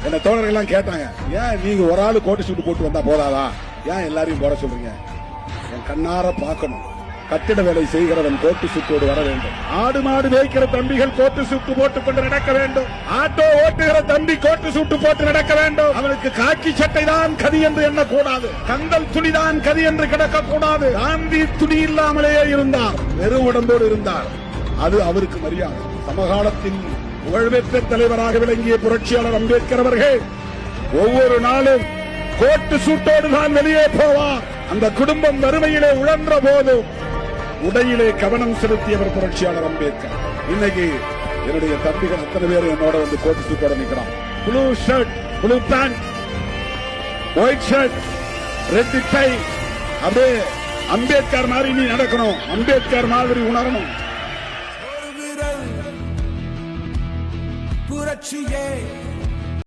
என்ன தோழர்கள் எல்லாம் கேட்டாங்க, ஏன் நீங்க ஒரு ஆளு கோட்டு சூட்டு போட்டு வந்தா போதாதா, ஏன் எல்லாரையும் போட சொல்றீங்க? என் கண்ணார பார்க்கணும், கட்டிட வேலை செய்கிறவன் கோட்டு சூட்டோடு வர வேண்டும். ஆடு மாடு மேய்க்கிற தம்பிகள் கோட்டு சூட்டு போட்டுக் கொண்டு நடக்க வேண்டும். ஆட்டோ ஓட்டுகிற தம்பி கோட்டு சூட்டு போட்டு நடக்க வேண்டும். அவனுக்கு காக்கி சட்டை தான் கதி என்று எண்ணக்கூடாது, கந்தல் துணிதான் கதி என்று கிடக்கக்கூடாது. காந்தி துணி இல்லாமலேயே இருந்தார், வெறும் உடம்போடு இருந்தார். அது அவருக்கு மரியாதை. சமகாலத்தின் புகழ்பெற்ற தலைவராக விளங்கிய புரட்சியாளர் அம்பேத்கர் அவர்கள் ஒவ்வொரு நாளும் கோட்டு சூட்டோடு தான் வெளியே போவார். அந்த குடும்பம் வறுமையிலே உழன்ற போது உடையிலே கவனம் செலுத்தியவர் புரட்சியாளர் அம்பேத்கர். இன்னைக்கு என்னுடைய தம்பிகள் அத்தனை பேர் என்னோட வந்து கோட்டு சூட்டோட நிற்கிறான். Blue shirt, blue pant, white shirt, red tie. அப்படியே அம்பேத்கர் மாதிரி நீ நடக்கணும், அம்பேத்கர் மாதிரி உணரணும். புரட்சியே